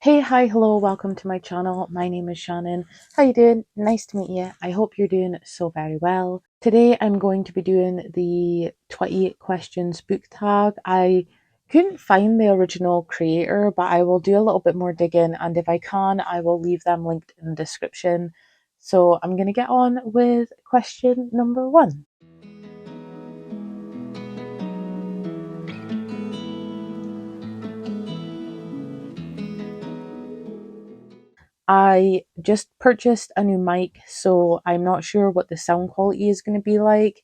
Hey, hi, hello, welcome to my channel. My name is Shannon. How you doing? Nice to meet you. I hope you're doing so very well. Today I'm going to be doing the 20 questions book tag. I couldn't find the original creator, but I will do a little bit more digging, and if I can, I will leave them linked in the description. So I'm going to get on with question number one. I just purchased a new mic, so I'm not sure what the sound quality is going to be like.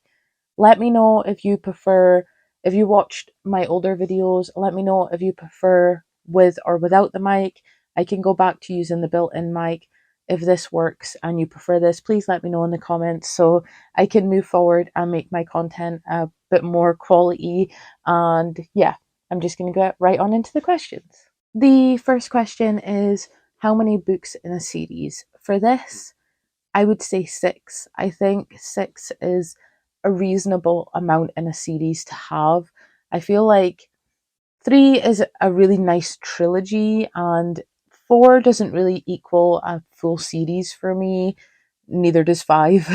Let me know if you prefer, if you watched my older videos, let me know if you prefer with or without the mic. I can go back to using the built-in mic. If this works and you prefer this, please let me know in the comments so I can move forward and make my content a bit more quality. And yeah, I'm just going to get right on into the questions. The first question is, how many books in a series? For this, I would say six. I think six is a reasonable amount in a series to have. I feel like three is a really nice trilogy, and four doesn't really equal a full series for me. Neither does five,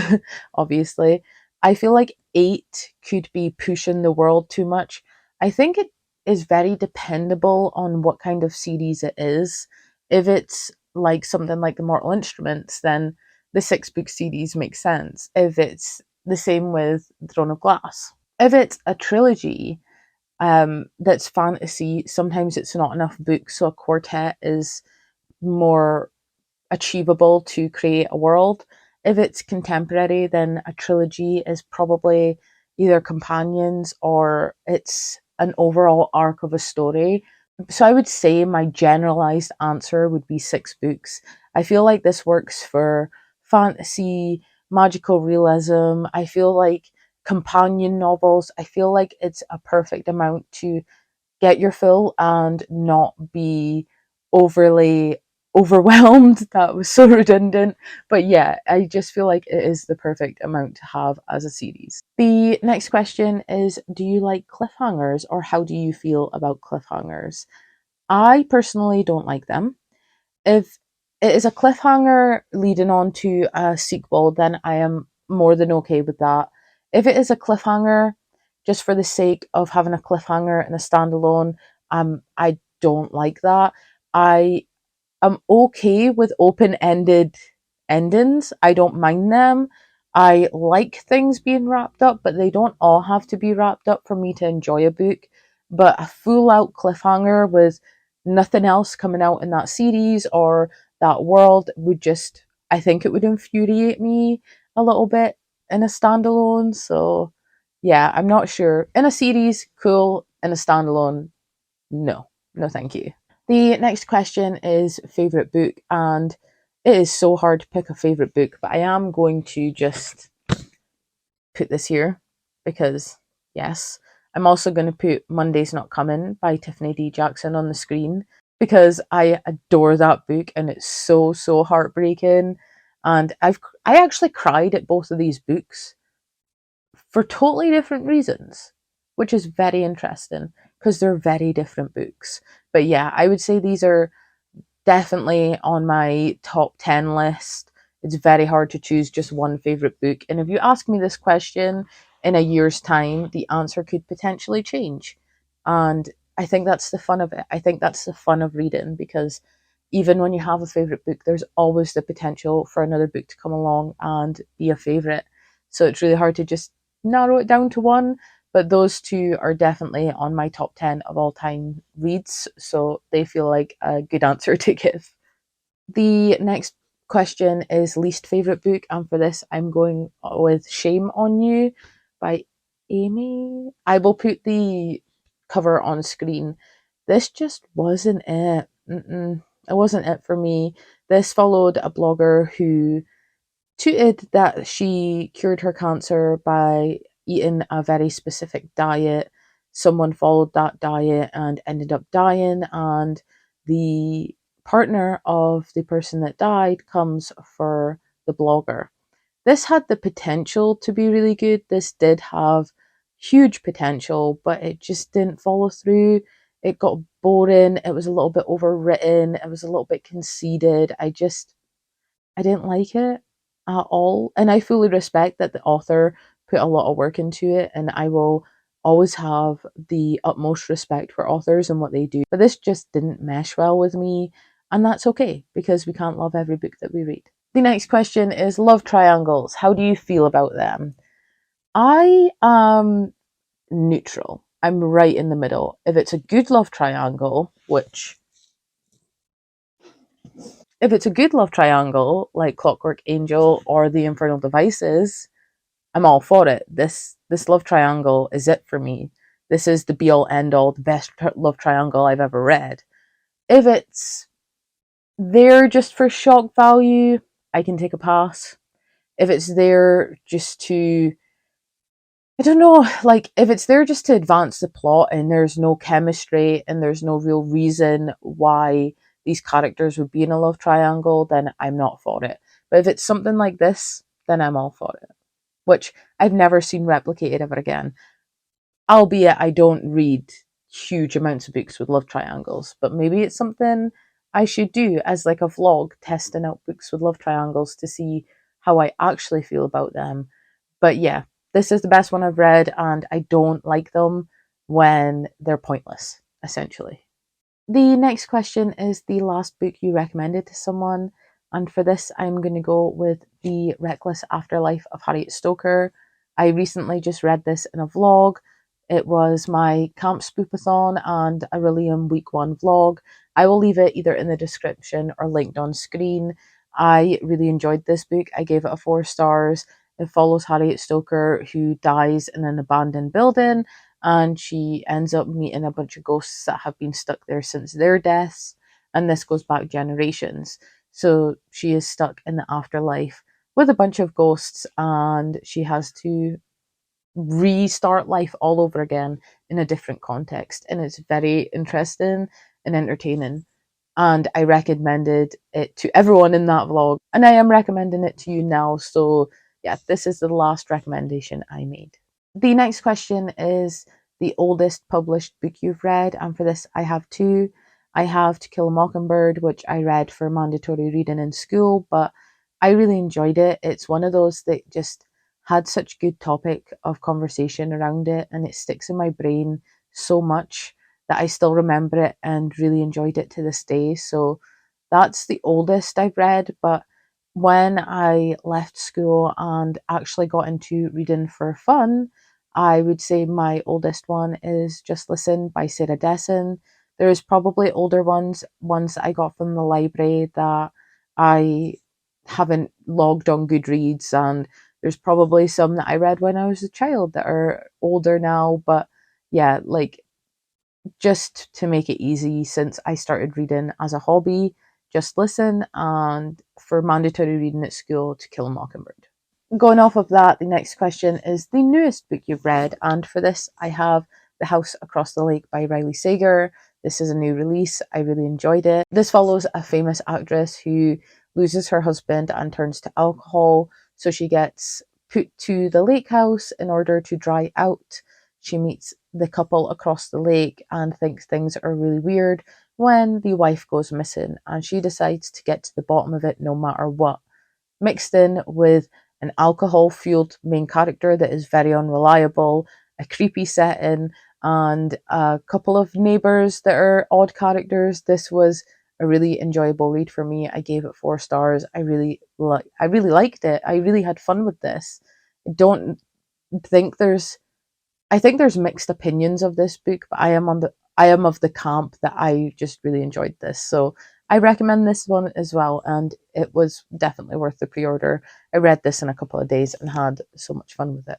obviously. I feel like eight could be pushing the world too much. I think it is very dependable on what kind of series it is. If it's like something like the Mortal Instruments, then the six book series makes sense. If it's the same with Throne of Glass. If it's a trilogy, that's fantasy, sometimes it's not enough books, so a quartet is more achievable to create a world. If it's contemporary, then a trilogy is probably either companions or it's an overall arc of a story. So I would say my generalized answer would be six books. I feel like this works for fantasy, magical realism. I feel like companion novels, I feel like it's a perfect amount to get your fill and not be overly overwhelmed. That was so redundant. But yeah, I just feel like it is the perfect amount to have as a series. The next question is, do you like cliffhangers or how do you feel about cliffhangers? I personally don't like them. If it is a cliffhanger leading on to a sequel, then I am more than okay with that. If it is a cliffhanger just for the sake of having a cliffhanger and a standalone, I don't like that. I am okay with open-ended endings. I don't mind them. I like things being wrapped up, but they don't all have to be wrapped up for me to enjoy a book. But a full-out cliffhanger with nothing else coming out in that series or that world would just, I think it would infuriate me a little bit in a standalone. So yeah, I'm not sure. In a series, cool. In a standalone, no. No, thank you. The next question is favourite book, and it is so hard to pick a favourite book, but I am going to just put this here because, yes, I'm also going to put Monday's Not Coming by Tiffany D. Jackson on the screen because I adore that book and it's so, so heartbreaking. And I actually cried at both of these books for totally different reasons, which is very interesting because they're very different books. But yeah, I would say these are definitely on my top 10 list. It's very hard to choose just one favorite book. And if you ask me this question in a year's time, the answer could potentially change. And I think that's the fun of it. I think that's the fun of reading because even when you have a favorite book, there's always the potential for another book to come along and be a favorite. So it's really hard to just narrow it down to one, but those two are definitely on my top 10 of all time reads, so they feel like a good answer to give. The next question is least favourite book, and for this, I'm going with Shame on You by Amy. I will put the cover on screen. This just wasn't it. It wasn't it for me. This followed a blogger who tooted that she cured her cancer by eating a very specific diet. Someone followed that diet and ended up dying, and the partner of the person that died comes for the blogger. This had the potential to be really good. This did have huge potential, but it just didn't follow through. It got boring. It was a little bit overwritten. It was a little bit conceited. I didn't like it at all. And I fully respect that the author put a lot of work into it, and I will always have the utmost respect for authors and what they do. But this just didn't mesh well with me, and that's okay because we can't love every book that we read. The next question is love triangles. How do you feel about them? I am neutral. I'm right in the middle. If it's a good love triangle, if it's a good love triangle like Clockwork Angel or The Infernal Devices, I'm all for it. This love triangle is it for me. This is the be all end all, the best love triangle I've ever read. If it's there just for shock value, I can take a pass. If it's there just to, I don't know, like if it's there just to advance the plot and there's no chemistry and there's no real reason why these characters would be in a love triangle, then I'm not for it. But if it's something like this, then I'm all for it. Which I've never seen replicated ever again. Albeit I don't read huge amounts of books with love triangles, but maybe it's something I should do as like a vlog, testing out books with love triangles to see how I actually feel about them. But yeah, this is the best one I've read, and I don't like them when they're pointless, essentially. The next question is the last book you recommended to someone, and for this, I'm going to go with The Reckless Afterlife of Harriet Stoker. I recently just read this in a vlog. It was my Camp Spoopathon and a Aurelium Week 1 vlog. I will leave it either in the description or linked on screen. I really enjoyed this book. I gave it a 4 stars. It follows Harriet Stoker, who dies in an abandoned building, and she ends up meeting a bunch of ghosts that have been stuck there since their deaths, and this goes back generations. So she is stuck in the afterlife with a bunch of ghosts, and she has to restart life all over again in a different context, and it's very interesting and entertaining. And I recommended it to everyone in that vlog, and I am recommending it to you now. So yeah, this is the last recommendation I made. The next question is the oldest published book you've read, and for this I have two. I have To Kill a Mockingbird, which I read for mandatory reading in school, but I really enjoyed it. It's one of those that just had such good topic of conversation around it, and it sticks in my brain so much that I still remember it and really enjoyed it to this day. So that's the oldest I've read, but when I left school and actually got into reading for fun, I would say my oldest one is Just Listen by Sarah Dessen. There's probably older ones that I got from the library that I haven't logged on Goodreads, and there's probably some that I read when I was a child that are older now. But yeah, like just to make it easy, since I started reading as a hobby, Just Listen, and for mandatory reading at school, To Kill a Mockingbird. Going off of that, the next question is the newest book you've read, and for this I have The House Across the Lake by Riley Sager. This is a new release. I really enjoyed it. This follows a famous actress who loses her husband and turns to alcohol, so she gets put to the lake house in order to dry out. She meets the couple across the lake and thinks things are really weird when the wife goes missing, and she decides to get to the bottom of it no matter what, mixed in with an alcohol fueled main character that is very unreliable, a creepy setting, and a couple of neighbours that are odd characters. This was a really enjoyable read for me. I gave it 4 stars. I really liked it. I really had fun with this. I don't think there's I think there's mixed opinions of this book, but I am of the camp that I just really enjoyed this. So I recommend this one as well, and it was definitely worth the pre-order. I read this in a couple of days and had so much fun with it.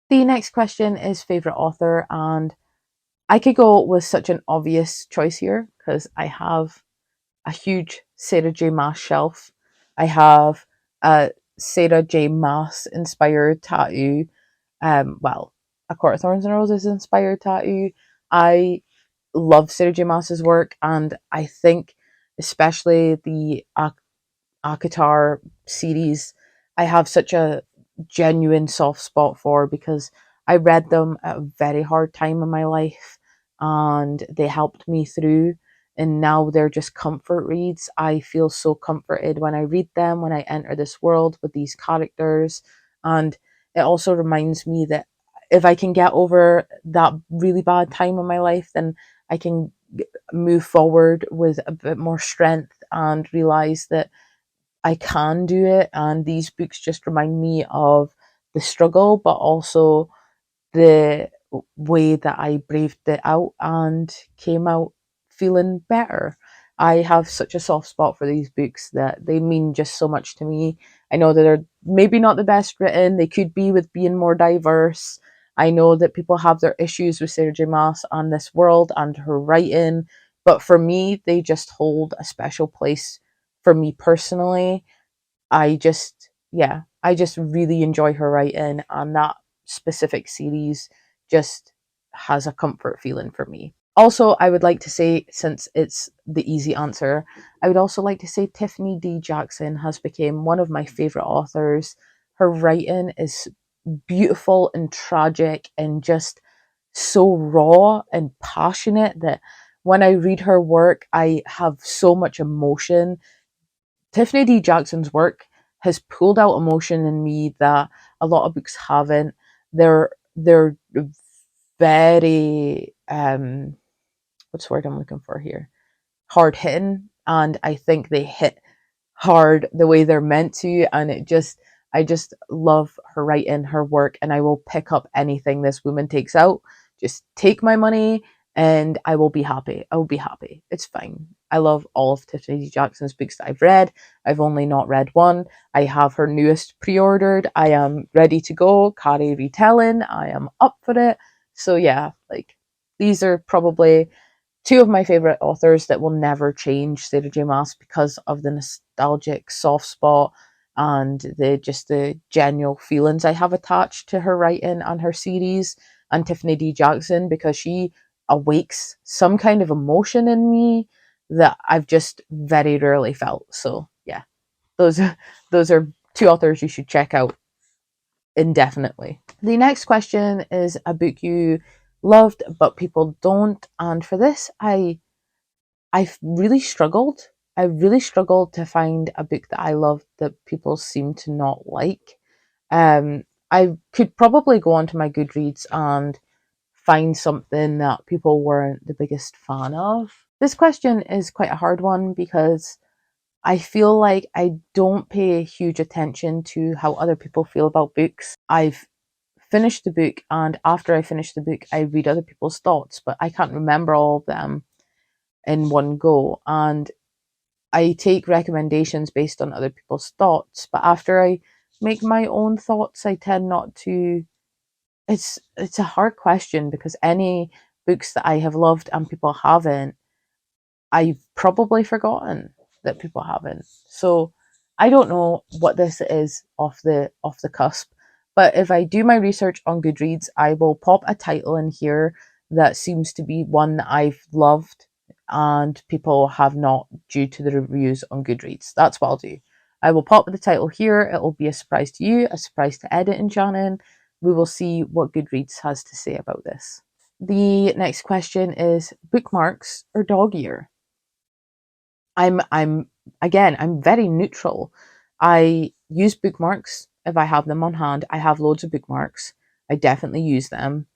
The next question is favorite author, and I could go with such an obvious choice here because I have a huge Sarah J. Maas shelf. I have a Sarah J. Maas inspired tattoo. Well, a Court of Thorns and Roses inspired tattoo. I love Sarah J. Maas's work, and I think especially the Akatar series, I have such a genuine soft spot for, because I read them at a very hard time in my life, and they helped me through, and now they're just comfort reads. I feel so comforted when I read them, when I enter this world with these characters, and it also reminds me that if I can get over that really bad time in my life, then I can move forward with a bit more strength and realize that I can do it. And these books just remind me of the struggle, but also the way that I braved it out and came out feeling better. I have such a soft spot for these books that they mean just so much to me. I know that they're maybe not the best written, they could be with being more diverse. I know that people have their issues with Sarah J. Maas and this world and her writing, but for me, they just hold a special place for me personally. I just really enjoy her writing, and that specific series just has a comfort feeling for me. Also, I would like to say, since it's the easy answer, I would also like to say Tiffany D. Jackson has become one of my favorite authors. Her writing is beautiful and tragic and just so raw and passionate that when I read her work, I have so much emotion. Tiffany D. Jackson's work has pulled out emotion in me that a lot of books haven't. They're very what's the word I'm looking for here? Hard hitting, and I think they hit hard the way they're meant to, and I just love her writing, her work, and I will pick up anything this woman takes out. Just take my money and I will be happy. I will be happy. It's fine. I love all of Tiffany Jackson's books that I've read. I've only not read one. I have her newest pre-ordered. I am ready to go. Carrie retelling. I am up for it. So yeah, like these are probably two of my favorite authors that will never change, Sarah J. Maas, because of the nostalgic soft spot and the genuine feelings I have attached to her writing and her series, and Tiffany D. Jackson because she awakes some kind of emotion in me that I've just very rarely felt. So yeah, those those are two authors you should check out indefinitely. The next question is a book you loved but people don't, and for this I've really struggled. I really struggled to find a book that I loved that people seem to not like. I could probably go onto my Goodreads and find something that people weren't the biggest fan of. This question is quite a hard one because I feel like I don't pay huge attention to how other people feel about books. I've finished the book, and after I finish the book, I read other people's thoughts, but I can't remember all of them in one go. And I take recommendations based on other people's thoughts, but after I make my own thoughts, I tend not to. It's a hard question because any books that I have loved and people haven't, I've probably forgotten that people haven't. So I don't know what this is off the cusp. But if I do my research on Goodreads, I will pop a title in here that seems to be one that I've loved and people have not due to the reviews on Goodreads. That's what I'll do. I will pop the title here. It will be a surprise to you, a surprise to Edit and Shannon. We will see what Goodreads has to say about this. The next question is bookmarks or dog ear? I'm again, I'm very neutral. I use bookmarks if I have them on hand. I have loads of bookmarks. I definitely use them.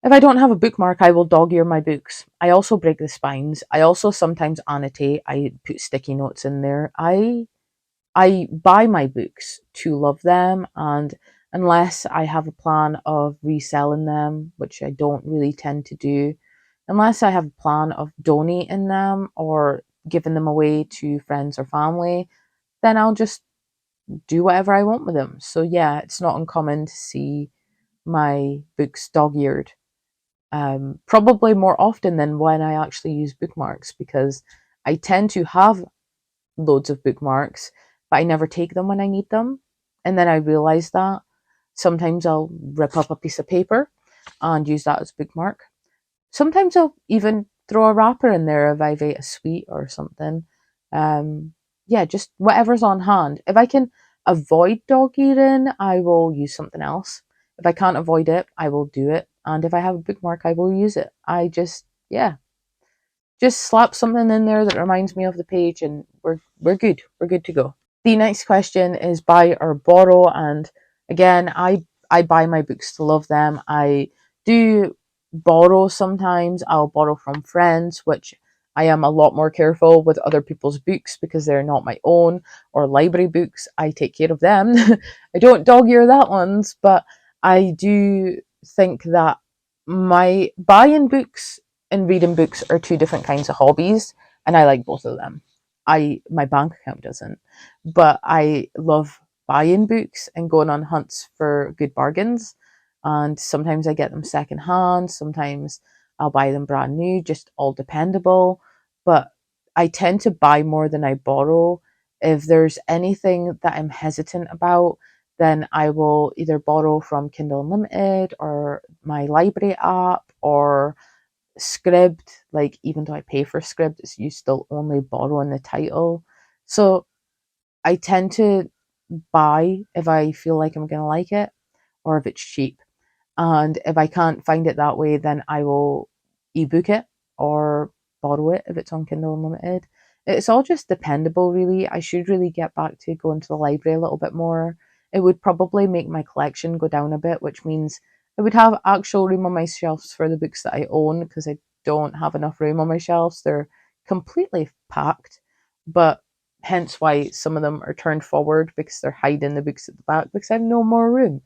If I don't have a bookmark, I will dog ear my books. I also break the spines. I also sometimes annotate. I put sticky notes in there. I buy my books to love them, and unless I have a plan of reselling them, which I don't really tend to do, unless I have a plan of donating them or giving them away to friends or family, then I'll just do whatever I want with them. So yeah, it's not uncommon to see my books dog-eared. Probably more often than when I actually use bookmarks because I tend to have loads of bookmarks, but I never take them when I need them. And then I realize that sometimes I'll rip up a piece of paper and use that as a bookmark. Sometimes I'll even throw a wrapper in there if I've ate a sweet or something. Yeah, just whatever's on hand. If I can avoid dog eating, I will use something else. If I can't avoid it, I will do it. and if I have a bookmark, I will use it. Yeah, just slap something in there that reminds me of the page, and we're good. We're good to go. The next question is buy or borrow, and again, I buy my books to love them. I do borrow sometimes. I'll borrow from friends, which I am a lot more careful with other people's books because they're not my own, or library books. I take care of them. I don't dog ear that ones, but I do think that my buying books and reading books are two different kinds of hobbies, and I like both of them. My bank account doesn't, but I love buying books and going on hunts for good bargains. And sometimes I get them secondhand, sometimes I'll buy them brand new, just all dependable. But I tend to buy more than I borrow. If there's anything that I'm hesitant about, then I will either borrow from Kindle Unlimited or my library app or Scribd. Like, even though I pay for Scribd, it's you still only borrowing the title. So I tend to buy if I feel like I'm gonna like it or if it's cheap. And if I can't find it that way, then I will ebook it or borrow it if it's on Kindle Unlimited. It's all just dependable, really. I should really get back to going to the library a little bit more. It would probably make my collection go down a bit, which means I would have actual room on my shelves for the books that I own because I don't have enough room on my shelves. They're completely packed, but hence why some of them are turned forward because they're hiding the books at the back because I have no more room.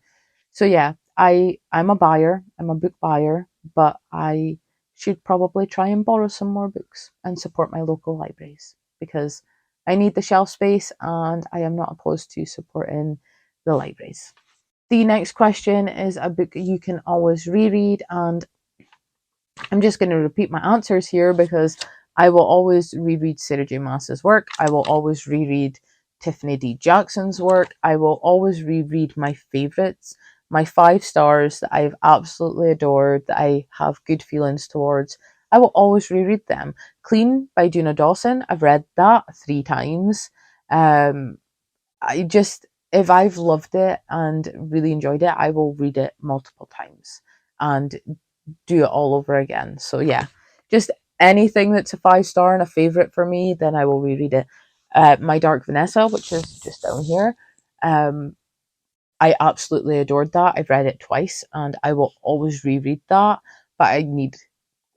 So yeah, I'm a buyer. I'm a book buyer, but I should probably try and borrow some more books and support my local libraries because I need the shelf space and I am not opposed to supporting the libraries. The next question is a book you can always reread, and I'm just going to repeat my answers here because I will always reread Sarah J. Maas's work. I will always reread Tiffany D. Jackson's work. I will always reread my favorites, my 5 stars that I've absolutely adored, that I have good feelings towards. I will always reread them. Clean by Duna Dawson. I've read that 3 times. I just, if I've loved it and really enjoyed it, I will read it multiple times and do it all over again. So yeah, just anything that's a 5 star and a favorite for me, then I will reread it. My Dark Vanessa, which is just down here, I absolutely adored that. I've read it twice and I will always reread that, but I need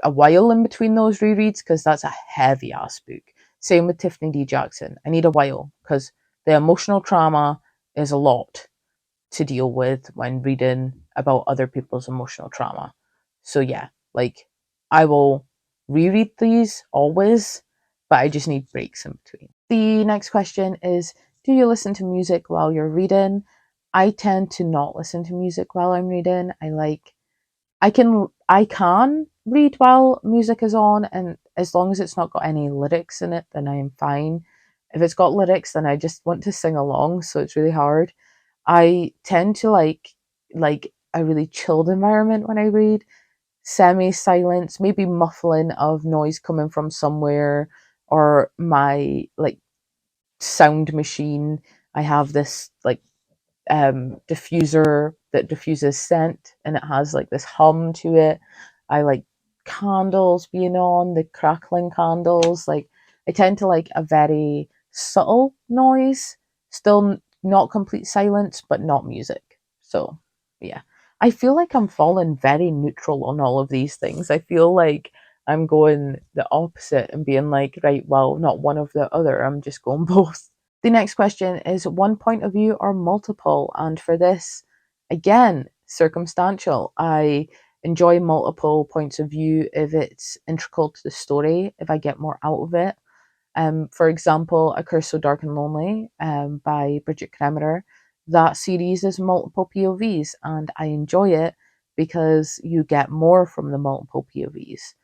a while in between those rereads because that's a heavy ass book. Same with Tiffany D. Jackson. I need a while because the emotional trauma is a lot to deal with when reading about other people's emotional trauma. So yeah, like I will reread these always, but I just need breaks in between. The next question is, do you listen to music while you're reading? I tend to not listen to music while I'm reading. I can read while music is on, and as long as it's not got any lyrics in it, then I am fine. If it's got lyrics, then I just want to sing along, so it's really hard. I tend to like a really chilled environment when I read. Semi silence, maybe muffling of noise coming from somewhere, or my like sound machine. I have this like diffuser that diffuses scent and it has like this hum to it. I like candles being on, the crackling candles. Like I tend to like a very subtle noise, still not complete silence, but not music. So yeah. I feel like I'm falling very neutral on all of these things. I feel like I'm going the opposite and being like, right, well, not one of the other. I'm just going both. The next question is one point of view or multiple? And for this, again, circumstantial. I enjoy multiple points of view if it's integral to the story, if I get more out of it. For example, A Curse So Dark and Lonely by Bridget Kremerer. That series is multiple POVs, and I enjoy it because you get more from the multiple POVs.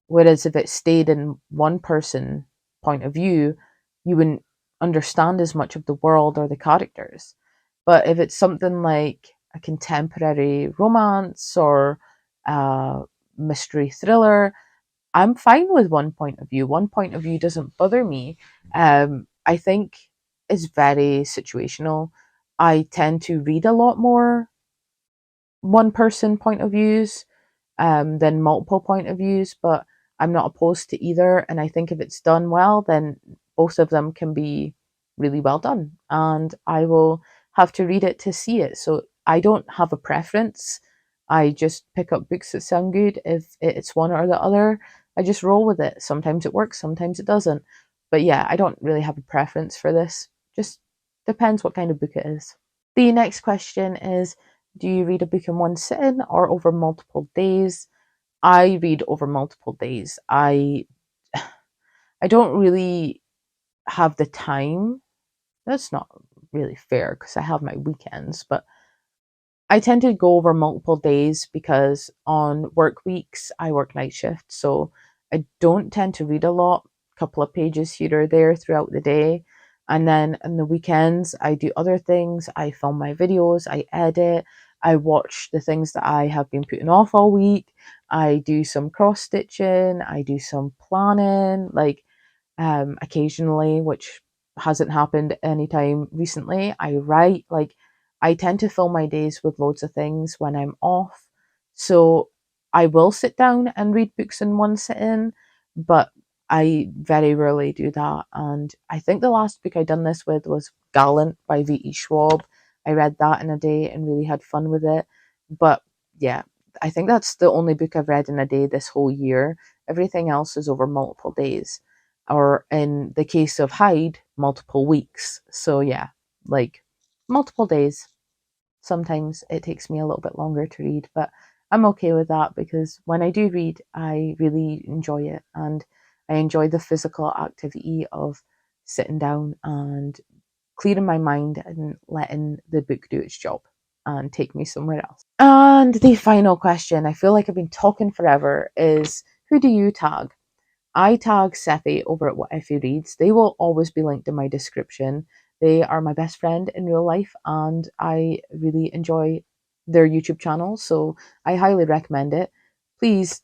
Whereas if it stayed in one person point of view, you wouldn't understand as much of the world or the characters. But if it's something like a contemporary romance or a mystery thriller, I'm fine with one point of view. One point of view doesn't bother me. I think it's very situational. I tend to read a lot more one person point of views than multiple point of views, but I'm not opposed to either. And I think if it's done well, then both of them can be really well done. And I will have to read it to see it. So I don't have a preference. I just pick up books that sound good. If it's one or the other, I just roll with it. Sometimes it works, sometimes it doesn't. But yeah, I don't really have a preference for this. Just depends what kind of book it is. The next question is, do you read a book in one sitting or over multiple days? I read over multiple days. I don't really have the time. That's not really fair because I have my weekends, but I tend to go over multiple days because on work weeks I work night shift, so I don't tend to read a lot, a couple of pages here or there throughout the day. And then on the weekends I do other things. I film my videos, I edit, I watch the things that I have been putting off all week. I do some cross stitching, I do some planning, like occasionally, which hasn't happened anytime recently. I write, like, I tend to fill my days with loads of things when I'm off. So I will sit down and read books in one sitting, but I very rarely do that. And I think the last book I done this with was Gallant by V.E. Schwab. I read that in a day and really had fun with it. But yeah, I think that's the only book I've read in a day this whole year. Everything else is over multiple days, or in the case of Hyde, multiple weeks. So yeah, like multiple days. Sometimes it takes me a little bit longer to read, but I'm okay with that because when I do read, I really enjoy it, and I enjoy the physical activity of sitting down and clearing my mind and letting the book do its job and take me somewhere else. And the final question, I feel like I've been talking forever, is who do you tag? I tag Sephi over at What Effie Reads. They will always be linked in my description. They are my best friend in real life, and I really enjoy their YouTube channel, so I highly recommend it. Please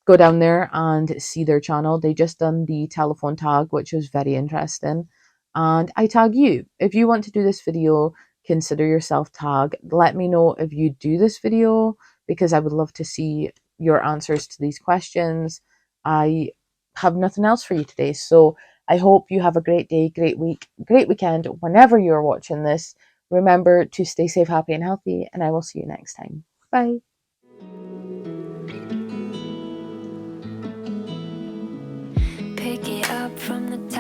go down there and see their channel. They just done the telephone tag, which was very interesting. And I tag you. If you want to do this video, consider yourself tagged. Let me know if you do this video because I would love to see your answers to these questions. I have nothing else for you today. So I hope you have a great day, great week, great weekend whenever you're watching this. Remember to stay safe, happy, and healthy, and I will see you next time. Bye. Pick it up from the top.